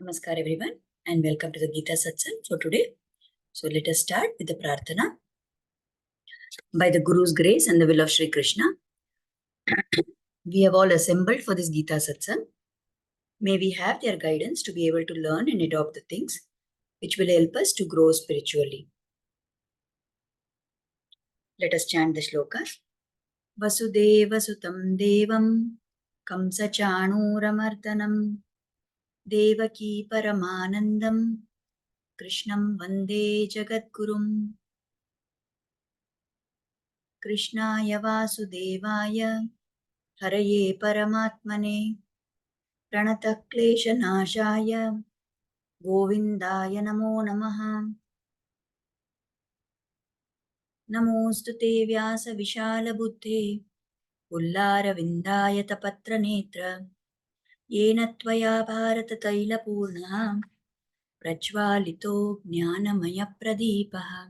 Namaskar everyone and welcome to the Geeta Satsang for today. So let us start with the Prarthana. By the Guru's grace and the will of Shri Krishna, we have all assembled for this Geeta Satsang. May we have their guidance to be able to learn and adopt the things which will help us to grow spiritually. Let us chant the Shlokas. Vasudeva Sutam Devam Kamsa Chanuramardhanam Devaki Paramanandam Krishnam Vande Jagadgurum Krishnaya Vasudevaya Haraye Paramatmane Pranatah Kleshanashaya Govindaya Namo Namaha Namostu Te Vyasa Vishala Buddhe Ullara Vindaya Tapatra Netra Yena Tvaya Bharata Taila Purnaha Prajvalito Jnanamaya Pradipaha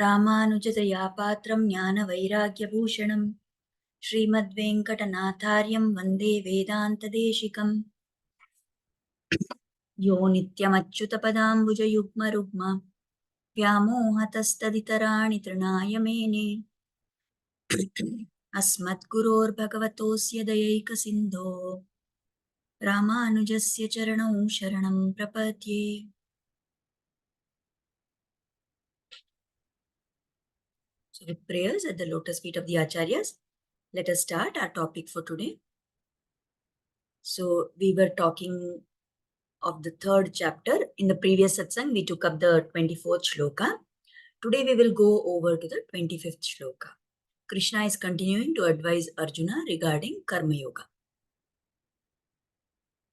Ramanujataya Patram Jnana Vairagya Bhushanam Srimad Venkatanathāryam Vande Vedanta Deshikam Yo Nityamachyutapadambuja Yugma Rugma Vyamohatastaditarani Trinaya Mene Asmatguror Bhagavatosya Dayaika Sindho Ramanujasya Charanam Sharanam Prapadye. So with prayers at the lotus feet of the Acharyas, let us start our topic for today. So we were talking of the third chapter. In the previous satsang, we took up the 24th shloka. Today we will go over to the 25th shloka. Krishna is continuing to advise Arjuna regarding Karma Yoga.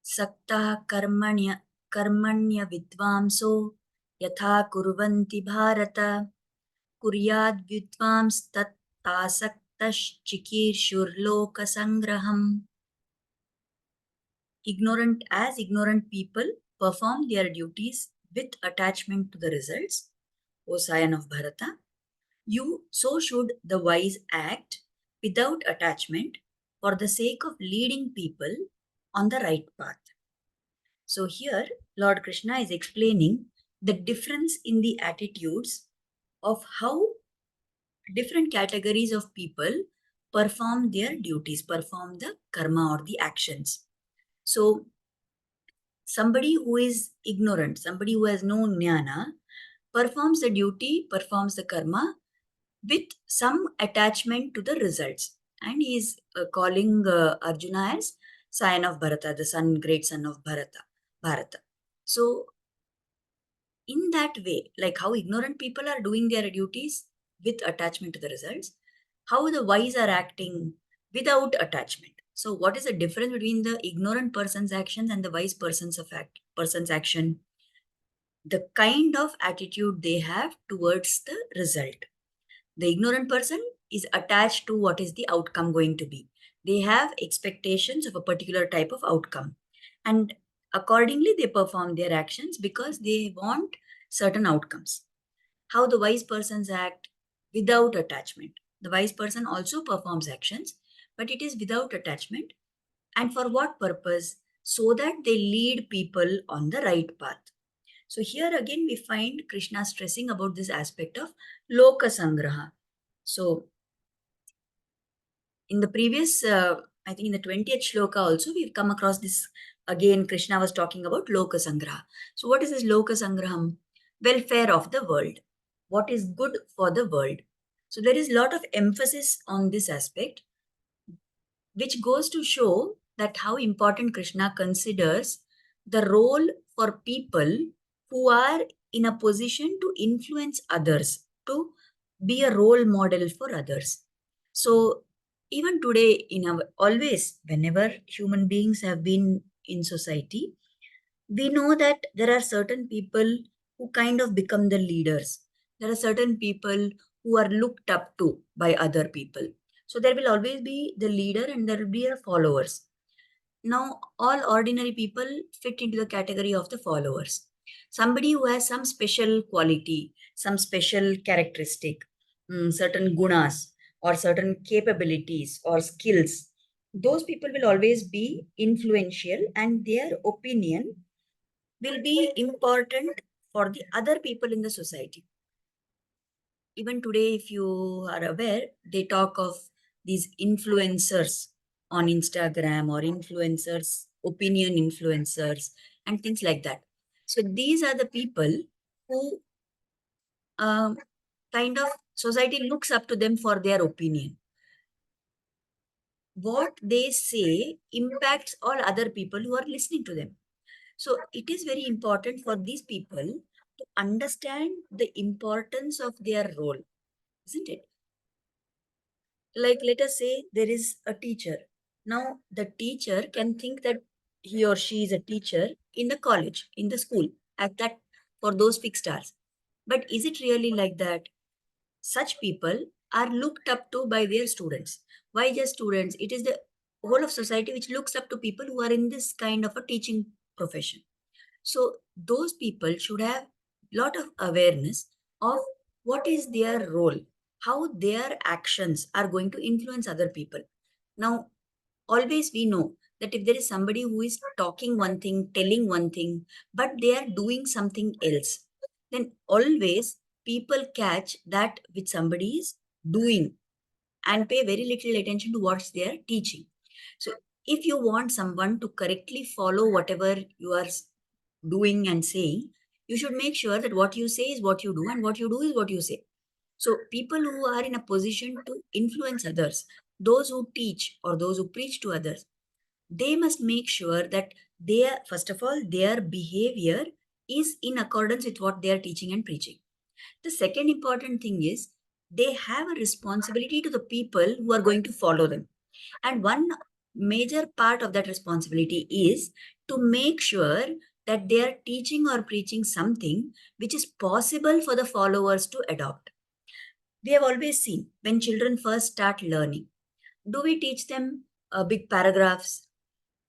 Sakta karmanya vidvamso yatha kurvanti bharata kuryad vidvams tat tasaktash chikirshur loka sangraham. Ignorant people perform their duties with attachment to the results, O scion of Bharata, so should the wise act without attachment for the sake of leading people on the right path. So here, Lord Krishna is explaining the difference in the attitudes of how different categories of people perform their duties, perform the karma or the actions. So somebody who is ignorant, somebody who has no jnana, performs the duty, performs the karma with some attachment to the results. And he is calling Arjuna as scion of Bharata, the great son of Bharata. So in that way, like how ignorant people are doing their duties with attachment to the results, how the wise are acting without attachment. So what is the difference between the ignorant person's actions and the wise person's action? The kind of attitude they have towards the result. The ignorant person is attached to what is the outcome going to be. They have expectations of a particular type of outcome. And accordingly, they perform their actions because they want certain outcomes. How the wise persons act without attachment. The wise person also performs actions, but it is without attachment. And for what purpose? So that they lead people on the right path. So here again, we find Krishna stressing about this aspect of Loka Sangraha. So in the previous, I think in the 20th shloka also, we've come across this. Again, Krishna was talking about Loka Sangraha. So what is this Loka Sangraham? Welfare of the world. What is good for the world? So there is a lot of emphasis on this aspect, which goes to show that how important Krishna considers the role for people who are in a position to influence others, to be a role model for others. So even today, always, whenever human beings have been in society, we know that there are certain people who kind of become the leaders. There are certain people who are looked up to by other people. So there will always be the leader and there will be followers. Now, all ordinary people fit into the category of the followers. Somebody who has some special quality, some special characteristic, certain gunas or certain capabilities or skills those people will always be influential and their opinion will be important for the other people in the society. Even today, if you are aware, they talk of these influencers on Instagram or influencers, opinion influencers, and things like that. So these are the people who um, kind of society looks up to them for their opinion. What they say impacts all other people who are listening to them. So it is very important for these people to understand the importance of their role, isn't it? Like, let us say there is a teacher. Now, the teacher can think that he or she is a teacher in the college, in the school, at that for those fixed hours. But is it really like that? Such people are looked up to by their students. Why just students? It is the whole of society which looks up to people who are in this kind of a teaching profession. So those people should have lot of awareness of what is their role, how their actions are going to influence other people. Now, always we know that if there is somebody who is talking one thing, telling one thing, but they are doing something else, then always people catch that which somebody is doing and pay very little attention to what they are teaching. So if you want someone to correctly follow whatever you are doing and saying, you should make sure that what you say is what you do and what you do is what you say. So people who are in a position to influence others, those who teach or those who preach to others, they must make sure that their, first of all, their behavior is in accordance with what they are teaching and preaching. The second important thing is they have a responsibility to the people who are going to follow them. And one major part of that responsibility is to make sure that they are teaching or preaching something which is possible for the followers to adopt. We have always seen when children first start learning, do we teach them big paragraphs?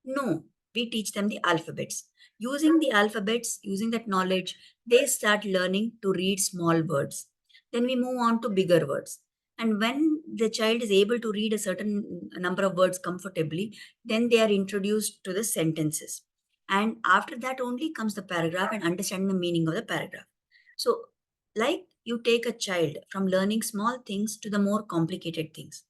No, we teach them the alphabets. Using the alphabets, using that knowledge, they start learning to read small words. Then we move on to bigger words. And when the child is able to read a certain number of words comfortably, then they are introduced to the sentences. And after that only comes the paragraph and understanding the meaning of the paragraph. So, like you take a child from learning small things to the more complicated things,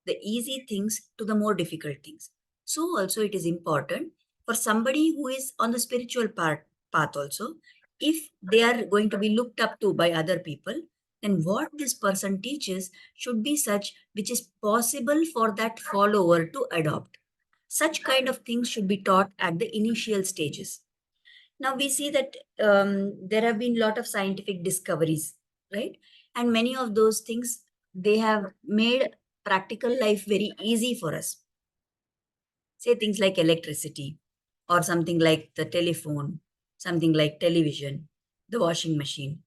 the easy things to the more difficult things. So also it is important for somebody who is on the spiritual path also, if they are going to be looked up to by other people, then what this person teaches should be such which is possible for that follower to adopt. Such kind of things should be taught at the initial stages. Now we see that there have been a lot of scientific discoveries, right? And many of those things, they have made practical life very easy for us. Say things like electricity or something like the telephone, something like television, the washing machine.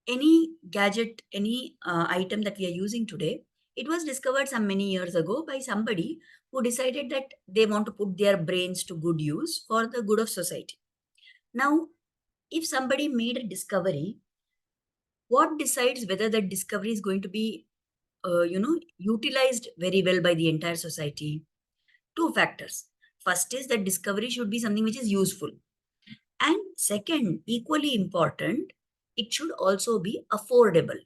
Any gadget, any item that we are using today, it was discovered some many years ago by somebody who decided that they want to put their brains to good use for the good of society. Now, if somebody made a discovery, what decides whether that discovery is going to be, utilized very well by the entire society? Two factors. First is that discovery should be something which is useful. And second, equally important, it should also be affordable.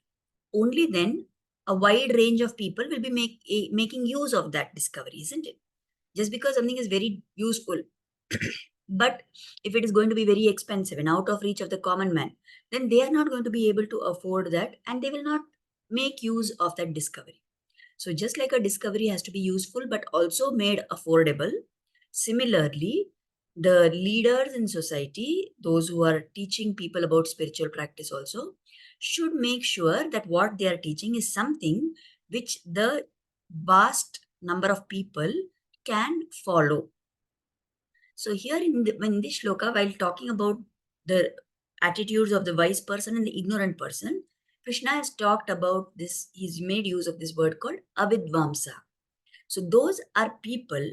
Only then a wide range of people will be making use of that discovery, isn't it? Just because something is very useful, but if it is going to be very expensive and out of reach of the common man, then they are not going to be able to afford that and they will not make use of that discovery. So just like a discovery has to be useful but also made affordable, similarly, the leaders in society, those who are teaching people about spiritual practice also, should make sure that what they are teaching is something which the vast number of people can follow. So here in this shloka, while talking about the attitudes of the wise person and the ignorant person, Krishna has talked about this, he's made use of this word called avidvamsa. So those are people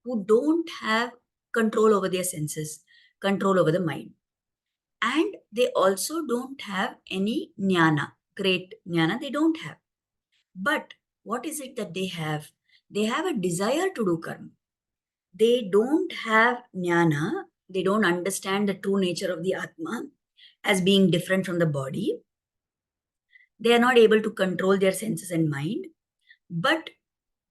who don't have control over their senses, control over the mind. And they also don't have any jnana, great jnana, they don't have. But what is it that they have? they have a desire to do karma. They don't have jnana, they don't understand the true nature of the Atma as being different from the body. They are not able to control their senses and mind, but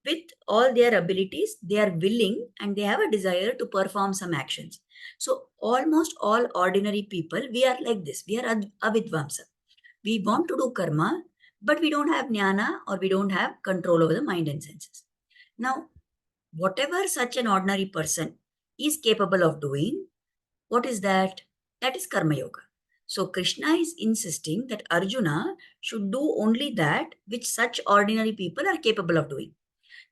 with all their abilities, they are willing and they have a desire to perform some actions. So, almost all ordinary people, we are like this. We are avidvamsa. We want to do karma, but we don't have jnana or we don't have control over the mind and senses. Now, whatever such an ordinary person is capable of doing, what is that? That is karma yoga. So Krishna is insisting that Arjuna should do only that which such ordinary people are capable of doing.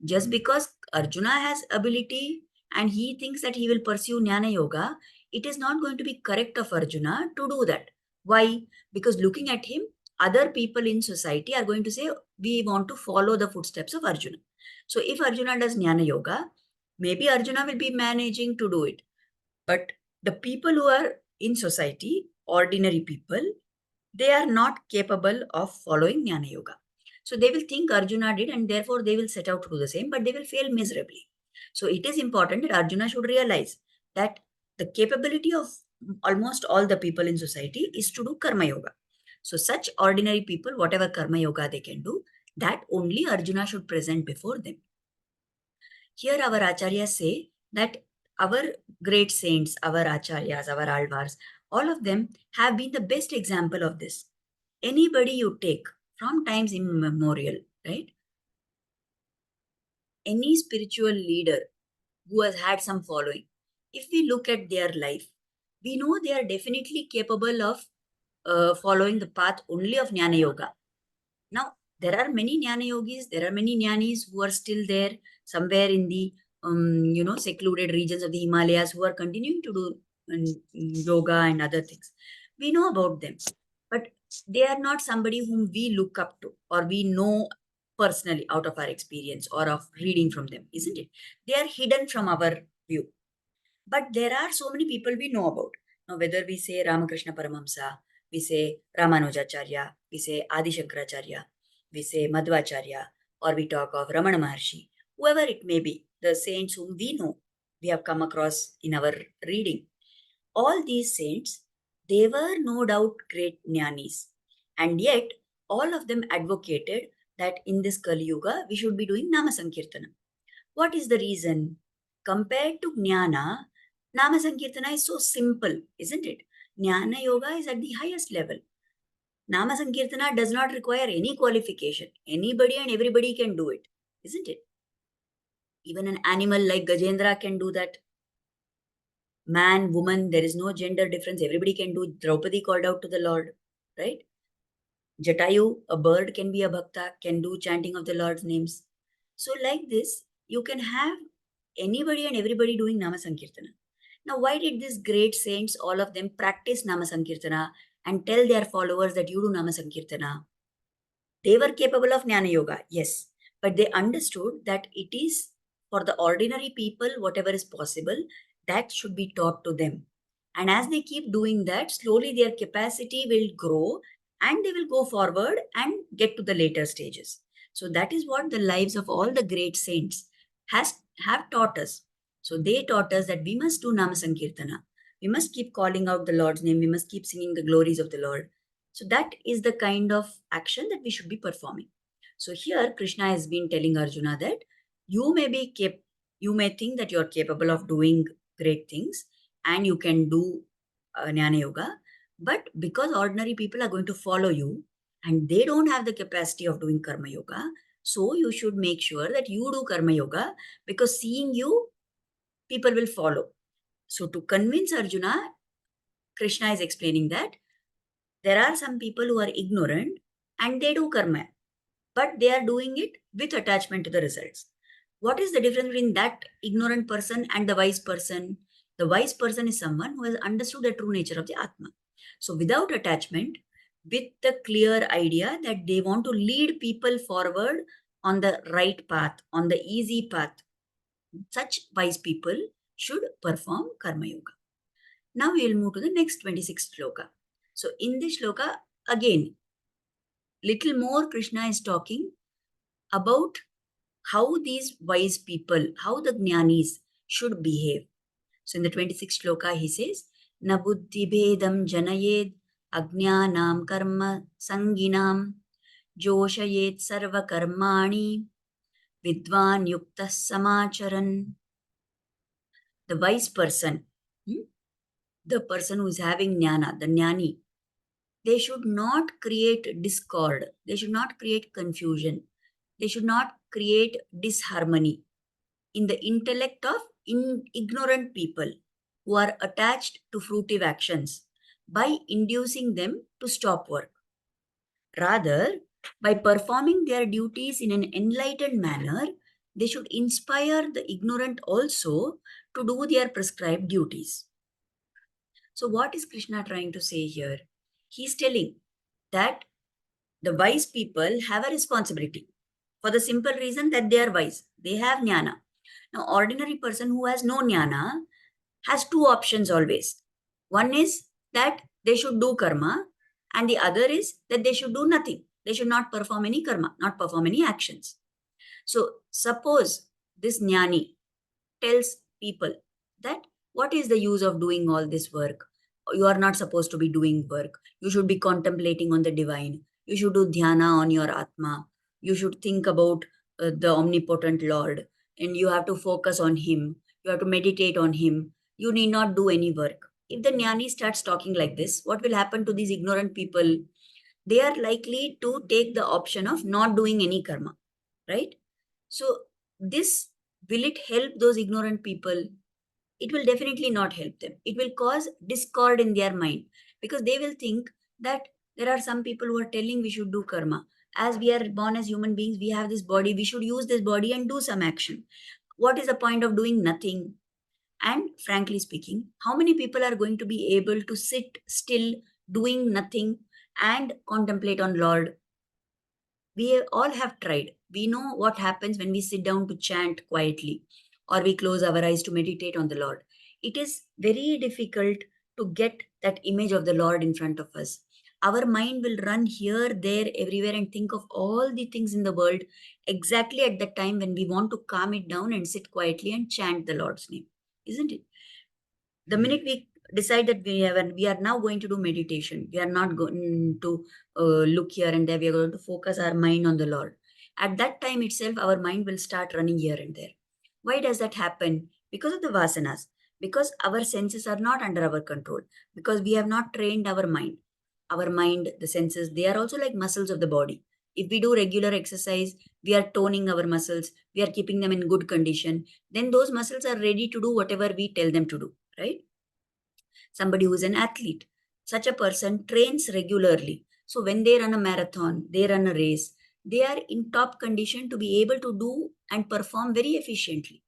Just because Arjuna has ability and he thinks that he will pursue Jnana Yoga, it is not going to be correct of Arjuna to do that. Why? Because looking at him, other people in society are going to say, we want to follow the footsteps of Arjuna. So if Arjuna does Jnana Yoga, maybe Arjuna will be managing to do it. But the people who are in society, ordinary people, they are not capable of following Jnana Yoga. So they will think Arjuna did and therefore they will set out to do the same, but they will fail miserably. So it is important that Arjuna should realize that the capability of almost all the people in society is to do Karma Yoga. So such ordinary people, whatever Karma Yoga they can do, that only Arjuna should present before them. Here our acharyas say that our great saints, our acharyas, our alvars, all of them have been the best example of this. Anybody you take from times immemorial, right? Any spiritual leader who has had some following, if we look at their life, we know they are definitely capable of following the path only of Jnana Yoga. Now, there are many Jnana Yogis, there are many Jnanis who are still there somewhere in the, secluded regions of the Himalayas who are continuing to do yoga and other things. We know about them, but they are not somebody whom we look up to or we know personally out of our experience or of reading from them, isn't it? They are hidden from our view. But there are so many people we know about. Now, whether we say Ramakrishna Paramahamsa, we say Ramanujacharya, we say Adi Shankaracharya, we say Madhvacharya, or we talk of Ramana Maharshi, whoever it may be, the saints whom we know, we have come across in our reading. All these saints, they were no doubt great jnanis. And yet, all of them advocated that in this Kali Yuga, we should be doing Nama Sankirtana. What is the reason? Compared to Jnana, Nama Sankirtana is so simple, isn't it? Jnana Yoga is at the highest level. Nama Sankirtana does not require any qualification. Anybody and everybody can do it, isn't it? Even an animal like Gajendra can do that. Man, woman, there is no gender difference. Everybody can do. Draupadi called out to the Lord, right? Jatayu, a bird, can be a bhakta, can do chanting of the Lord's names. So, like this, you can have anybody and everybody doing Nama Sankirtana. Now, why did these great saints, all of them, practice Nama Sankirtana and tell their followers that you do Nama Sankirtana? They were capable of Jnana Yoga, yes, but they understood that it is for the ordinary people, whatever is possible, that should be taught to them. And as they keep doing that, slowly their capacity will grow and they will go forward and get to the later stages. So that is what the lives of all the great saints have taught us. So they taught us that we must do Nama Sankirtana. We must keep calling out the Lord's name. We must keep singing the glories of the Lord. So that is the kind of action that we should be performing. So here Krishna has been telling Arjuna that you may think that you are capable of doing great things and you can do Jnana Yoga, but because ordinary people are going to follow you and they don't have the capacity of doing Karma Yoga, so you should make sure that you do Karma Yoga because seeing you, people will follow. So to convince Arjuna, Krishna is explaining that there are some people who are ignorant and they do karma, but they are doing it with attachment to the results. What is the difference between that ignorant person and the wise person? The wise person is someone who has understood the true nature of the Atma. So, without attachment, with the clear idea that they want to lead people forward on the right path, on the easy path, such wise people should perform Karma Yoga. Now we will move to the next 26th shloka. So, in this shloka, again, little more Krishna is talking about how these wise people, how the jnanis should behave. So in the 26th shloka, he says, Na buddhi bhedam janayed ajnanam karma sanginam joshayet sarva karmani vidvan yukta samacharan. The wise person, the person who is having jnana, the jnani, they should not create discord. They should not create confusion. They should not create disharmony in the intellect of ignorant people who are attached to fruitive actions by inducing them to stop work. Rather, by performing their duties in an enlightened manner, they should inspire the ignorant also to do their prescribed duties. So, what is Krishna trying to say here? He's telling that the wise people have a responsibility for the simple reason that they are wise. They have jnana. Now, ordinary person who has no jnana has two options always. One is that they should do karma, and the other is that they should do nothing. They should not perform any karma, not perform any actions. So, suppose this jnani tells people that what is the use of doing all this work? You are not supposed to be doing work. You should be contemplating on the divine. You should do dhyana on your atma. You should think about the omnipotent Lord, and you have to focus on Him. You have to meditate on Him. You need not do any work. If the jnani starts talking like this, what will happen to these ignorant people? They are likely to take the option of not doing any karma, right? So, this will it help those ignorant people? It will definitely not help them. It will cause discord in their mind because they will think that there are some people who are telling we should do karma. As we are born as human beings, we have this body, we should use this body and do some action. What is the point of doing nothing? And frankly speaking, how many people are going to be able to sit still doing nothing and contemplate on Lord? We all have tried. We know what happens when we sit down to chant quietly or we close our eyes to meditate on the Lord. It is very difficult to get that image of the Lord in front of us. Our mind will run here, there, everywhere and think of all the things in the world exactly at the time when we want to calm it down and sit quietly and chant the Lord's name, isn't it? The minute we decide that we are now going to do meditation, we are not going to look here and there, we are going to focus our mind on the Lord. At that time itself, our mind will start running here and there. Why does that happen? Because of the vasanas, because our senses are not under our control, because we have not trained our mind. Our mind, the senses, they are also like muscles of the body. If we do regular exercise, we are toning our muscles, we are keeping them in good condition, then those muscles are ready to do whatever we tell them to do, right? Somebody who is an athlete, such a person trains regularly. So when they run a marathon, they run a race, they are in top condition to be able to do and perform very efficiently.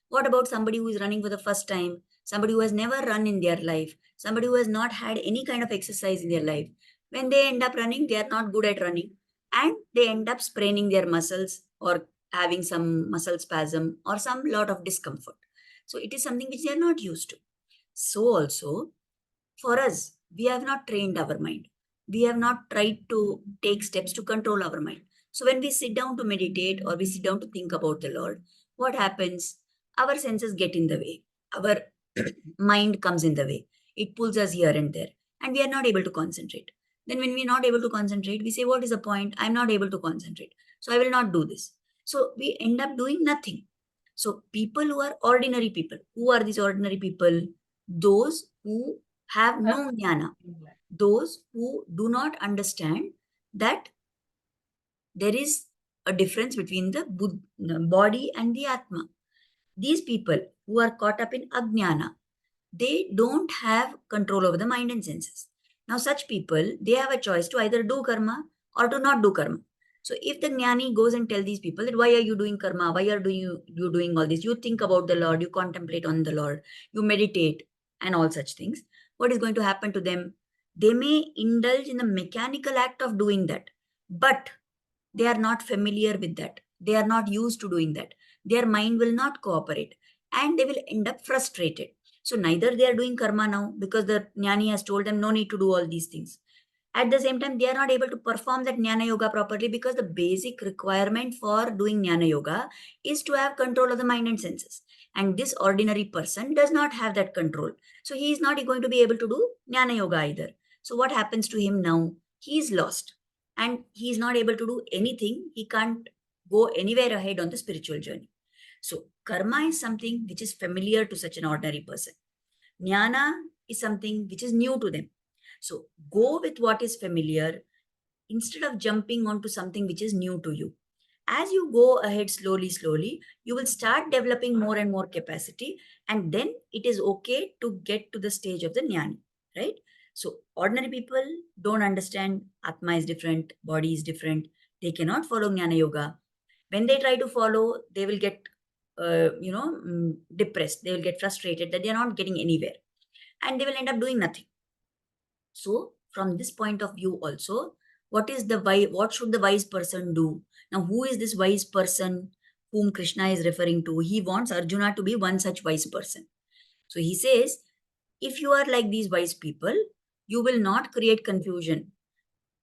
What about somebody who is running for the first time? Somebody who has never run in their life, somebody who has not had any kind of exercise in their life. When they end up running, they are not good at running and they end up spraining their muscles or having some muscle spasm or some lot of discomfort. So it is something which they are not used to. So also, for us, we have not trained our mind. We have not tried to take steps to control our mind. So when we sit down to meditate or we sit down to think about the Lord, what happens? Our senses get in the way. Our mind comes in the way. It pulls us here and there, and we are not able to concentrate. Then when we are not able to concentrate, we say, what is the point? I'm not able to concentrate. So I will not do this. So we end up doing nothing. So people who are ordinary people, who are these ordinary people? Those who have no jnana, those who do not understand that there is a difference between the body and the atma. These people who are caught up in ajnana, they don't have control over the mind and senses. Now, such people, they have a choice to either do karma or to not do karma. So, if the jnani goes and tell these people that why are you doing karma, why are you doing all this, you think about the Lord, you contemplate on the Lord, you meditate, and all such things, what is going to happen to them? They may indulge in the mechanical act of doing that, but they are not familiar with that. They are not used to doing that. Their mind will not cooperate and they will end up frustrated. So neither they are doing karma now because the jnani has told them no need to do all these things. At the same time, they are not able to perform that Jnana Yoga properly, because the basic requirement for doing Jnana Yoga is to have control of the mind and senses. And this ordinary person does not have that control. So he is not going to be able to do Jnana Yoga either. So what happens to him now? He is lost and he is not able to do anything. He can't go anywhere ahead on the spiritual journey. So karma is something which is familiar to such an ordinary person. Jnana is something which is new to them. So go with what is familiar instead of jumping onto something which is new to you. As you go ahead slowly, you will start developing more and more capacity, and then it is okay to get to the stage of the jnani, right? So ordinary people don't understand Atma is different, body is different. They cannot follow Jnana Yoga. When they try to follow, they will get, depressed. They will get frustrated that they are not getting anywhere, and they will end up doing nothing. So, from this point of view, also, what should the wise person do? Now, who is this wise person whom Krishna is referring to? He wants Arjuna to be one such wise person. So, he says, if you are like these wise people, you will not create confusion.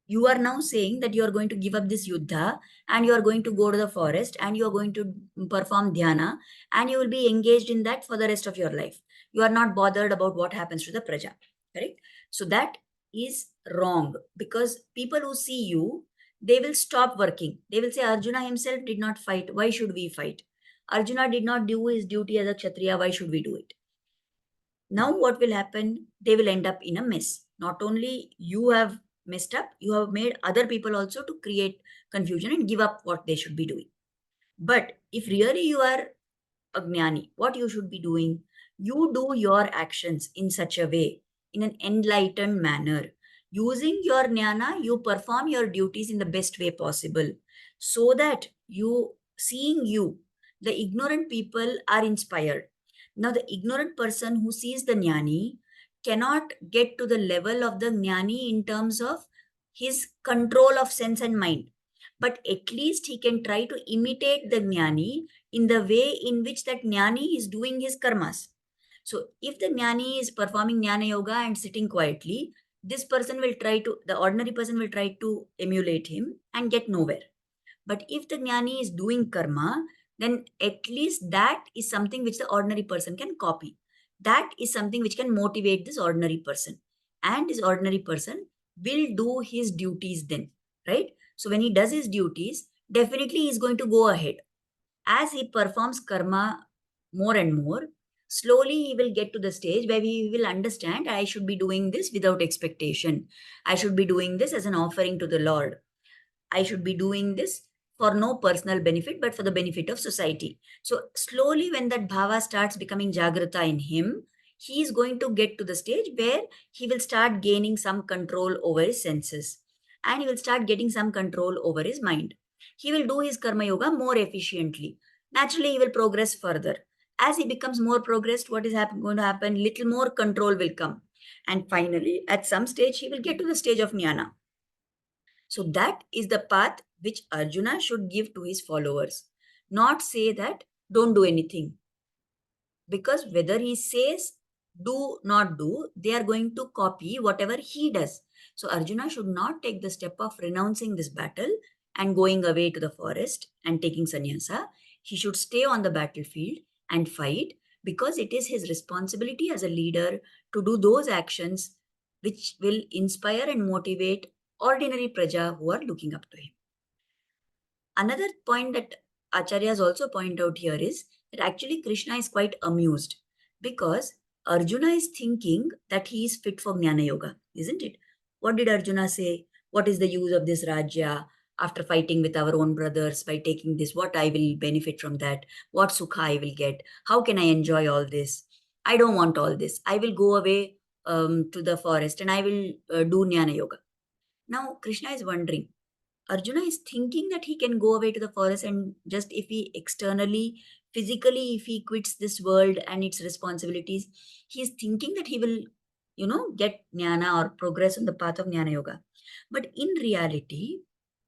You are now saying that you are going to give up this yuddha and you are going to go to the forest and you are going to perform dhyana and you will be engaged in that for the rest of your life. You are not bothered about what happens to the praja, correct? So that is wrong, because people who see you, they will stop working. They will say, Arjuna himself did not fight. Why should we fight? Arjuna did not do his duty as a Kshatriya. Why should we do it? Now what will happen? They will end up in a mess. Not only you have messed up, you have made other people also to create confusion and give up what they should be doing. But if really you are a jnani, what you should be doing? You do your actions in such a way, in an enlightened manner. Using your jnana, you perform your duties in the best way possible, so that seeing you, the ignorant people are inspired. Now, the ignorant person who sees the jnani cannot get to the level of the jnani in terms of his control of sense and mind. But at least he can try to imitate the jnani in the way in which that jnani is doing his karmas. So, if the jnani is performing jnana yoga and sitting quietly, the ordinary person will try to emulate him and get nowhere. But if the jnani is doing karma, then at least that is something which the ordinary person can copy. That is something which can motivate this ordinary person. And this ordinary person will do his duties then, right? So when he does his duties, definitely he is going to go ahead. As he performs karma more and more, slowly he will get to the stage where he will understand, I should be doing this without expectation. I should be doing this as an offering to the Lord. I should be doing this for no personal benefit, but for the benefit of society. So slowly, when that bhava starts becoming jagrata in him, he is going to get to the stage where he will start gaining some control over his senses and he will start getting some control over his mind. He will do his karma yoga more efficiently. Naturally, he will progress further. As he becomes more progressed, what is going to happen? Little more control will come. And finally, at some stage, he will get to the stage of jnana. So that is the path which Arjuna should give to his followers. Not say that don't do anything. Because whether he says do not do, they are going to copy whatever he does. So Arjuna should not take the step of renouncing this battle and going away to the forest and taking sannyasa. He should stay on the battlefield and fight, because it is his responsibility as a leader to do those actions which will inspire and motivate ordinary praja who are looking up to him. Another point that Acharyas also point out here is that actually Krishna is quite amused, because Arjuna is thinking that he is fit for Jnana Yoga, isn't it? What did Arjuna say? What is the use of this Rajya after fighting with our own brothers? By taking this, what I will benefit from that? What sukha I will get? How can I enjoy all this? I don't want all this. I will go away to the forest and I will do Jnana Yoga. Now, Krishna is wondering, Arjuna is thinking that he can go away to the forest and just, if he externally, physically, if he quits this world and its responsibilities, he is thinking that he will, get jnana or progress on the path of jnana yoga. But in reality,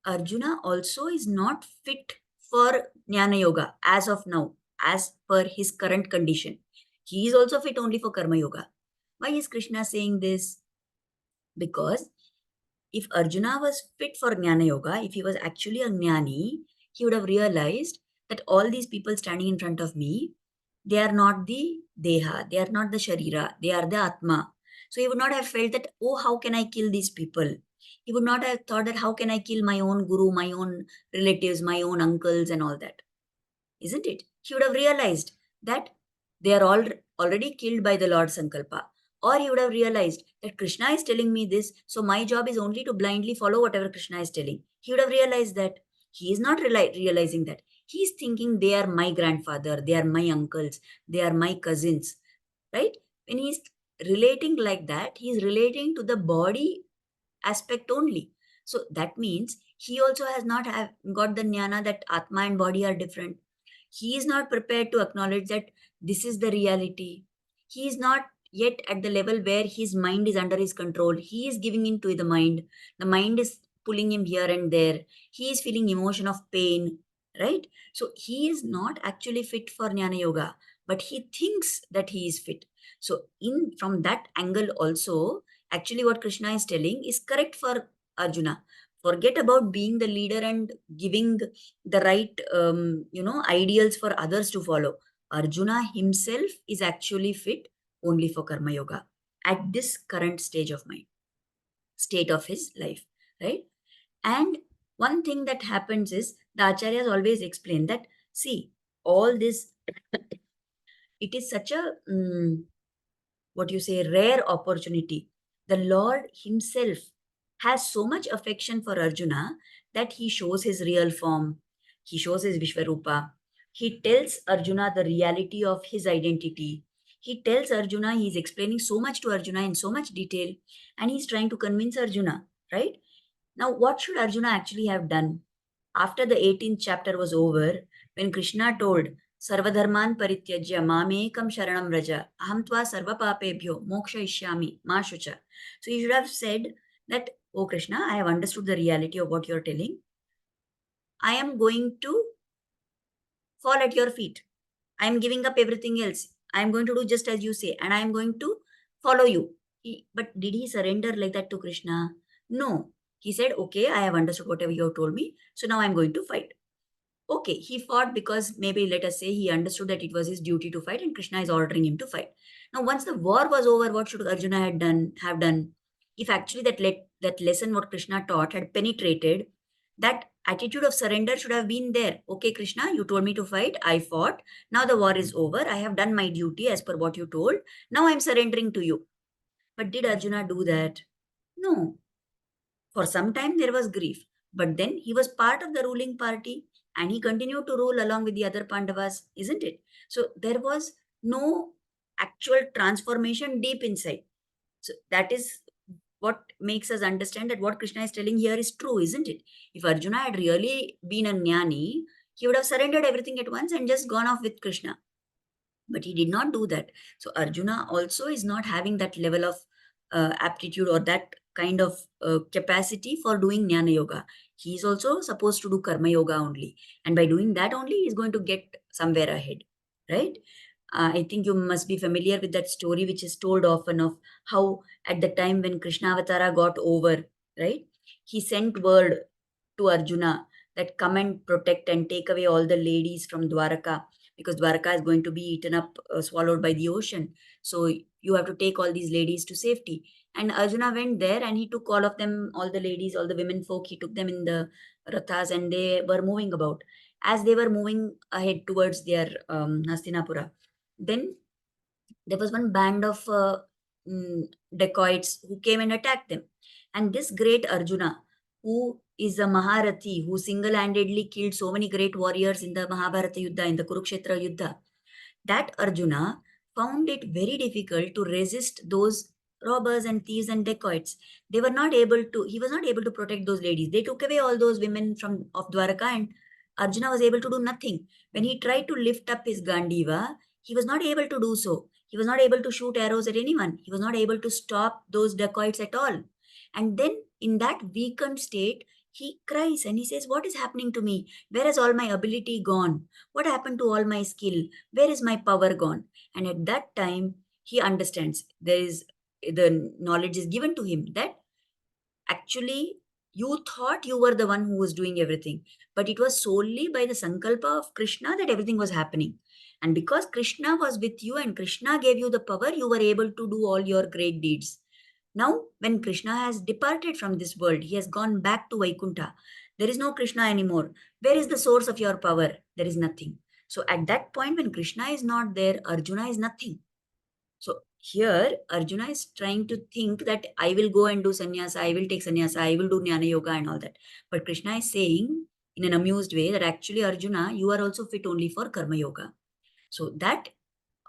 Arjuna also is not fit for jnana yoga as of now, as per his current condition. He is also fit only for karma yoga. Why is Krishna saying this? Because If Arjuna was fit for Jnana Yoga, if he was actually a Jnani, he would have realized that all these people standing in front of me, they are not the Deha, they are not the Sharira, they are the Atma. So he would not have felt that, oh, how can I kill these people? He would not have thought that, how can I kill my own guru, my own relatives, my own uncles, and all that. Isn't it? He would have realized that they are all already killed by the Lord Sankalpa. Or he would have realized that Krishna is telling me this, so my job is only to blindly follow whatever Krishna is telling. He would have realized that. He is not realizing that. He is thinking they are my grandfather, they are my uncles, they are my cousins, right? When he is relating like that, he is relating to the body aspect only. So that means he also has not have got the jnana that Atma and body are different. He is not prepared to acknowledge that this is the reality. He is not yet at the level where his mind is under his control. He is giving in to the mind. The mind is pulling him here and there. He is feeling emotion of pain, right? So he is not actually fit for jnana yoga, but he thinks that he is fit. So in from that angle also, actually what Krishna is telling is correct for Arjuna. Forget about being the leader and giving the right ideals for others to follow. Arjuna himself is actually fit only for karma yoga at this current state of his life, right? And one thing that happens is the acharyas always explain that, see, all this, it is such a what you say, rare opportunity. The Lord himself has so much affection for Arjuna that he shows his real form, he shows his Vishwarupa. He tells Arjuna the reality of his identity. He tells Arjuna, he's explaining so much to Arjuna in so much detail, and he's trying to convince Arjuna, right? Now, what should Arjuna actually have done? After the 18th chapter was over, when Krishna told, Sarvadharman parityajya mamekam sharanam raja, aham tva sarva papebhyo moksha ishyami ma shucha. So he should have said that, oh Krishna, I have understood the reality of what you're telling. I am going to fall at your feet. I am giving up everything else. I am going to do just as you say, and I am going to follow you. But did he surrender like that to Krishna? No. He said, okay, I have understood whatever you have told me. So now I'm going to fight. Okay, he fought because maybe let us say he understood that it was his duty to fight and Krishna is ordering him to fight. Now, once the war was over, what should Arjuna have done? If actually that lesson what Krishna taught had penetrated, that attitude of surrender should have been there. Okay, Krishna, you told me to fight, I fought. Now the war is over. I have done my duty as per what you told. Now I'm surrendering to you. But did Arjuna do that? No. For some time, there was grief, but then he was part of the ruling party and he continued to rule along with the other Pandavas, isn't it? So there was no actual transformation deep inside. So that is what makes us understand that what Krishna is telling here is true, isn't it? If Arjuna had really been a jnani, he would have surrendered everything at once and just gone off with Krishna. But he did not do that. So Arjuna also is not having that level of aptitude or that kind of capacity for doing jnana yoga. He is also supposed to do karma yoga only, and by doing that only he is going to get somewhere ahead, right? I think you must be familiar with that story which is told often of how at the time when Krishna avatara got over, right, he sent word to Arjuna that come and protect and take away all the ladies from Dwaraka, because Dwarka is going to be eaten up, swallowed by the ocean. So you have to take all these ladies to safety. And Arjuna went there and he took all of them, all the ladies, all the women folk, he took them in the rathas and they were moving about. As they were moving ahead towards their Hastinapura, then there was one band of dacoits who came and attacked them. And this great Arjuna, who is a Maharathi, who single handedly killed so many great warriors in the Mahabharata Yuddha, in the Kurukshetra Yuddha, that Arjuna found it very difficult to resist those robbers and thieves and dacoits. They were not able to, he was not able to protect those ladies. They took away all those women from of Dwaraka and Arjuna was able to do nothing. When he tried to lift up his Gandiva, he was not able to do so. He was not able to shoot arrows at anyone. He was not able to stop those dacoits at all. And then in that weakened state, he cries and he says, what is happening to me? Where has all my ability gone? What happened to all my skill? Where is my power gone? And at that time, he understands the knowledge is given to him that Actually, you thought you were the one who was doing everything, but it was solely by the sankalpa of Krishna that everything was happening. And because Krishna was with you and Krishna gave you the power, you were able to do all your great deeds. Now, when Krishna has departed from this world, he has gone back to Vaikuntha. There is no Krishna anymore. Where is the source of your power? There is nothing. So, at that point, when Krishna is not there, Arjuna is nothing. So here Arjuna is trying to think that I will go and do sannyasa, I will take sannyasa, I will do jnana yoga and all that. But Krishna is saying in an amused way that actually Arjuna, you are also fit only for karma yoga. So that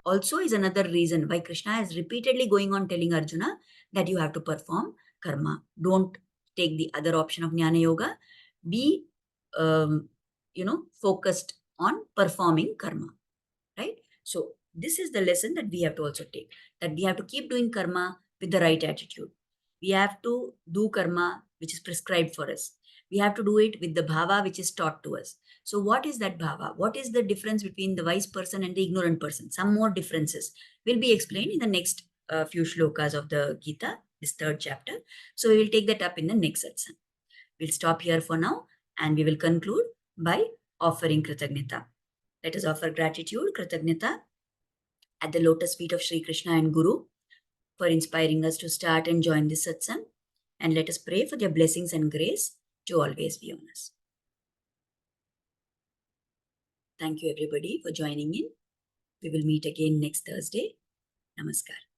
also is another reason why Krishna is repeatedly going on telling Arjuna that you have to perform karma. Don't take the other option of jnana yoga. Be, focused on performing karma, right? So this is the lesson that we have to also take, that we have to keep doing karma with the right attitude. We have to do karma which is prescribed for us. We have to do it with the bhava which is taught to us. So what is that bhava? What is the difference between the wise person and the ignorant person? Some more differences will be explained in the next few shlokas of the Gita, this third chapter. So we will take that up in the next satsang. We'll stop here for now and we will conclude by offering Kritagnyata. Let us offer gratitude, Kritagnyata, at the lotus feet of Sri Krishna and Guru for inspiring us to start and join this satsang. And let us pray for their blessings and grace to always be on us. Thank you, everybody, for joining in. We will meet again next Thursday. Namaskar.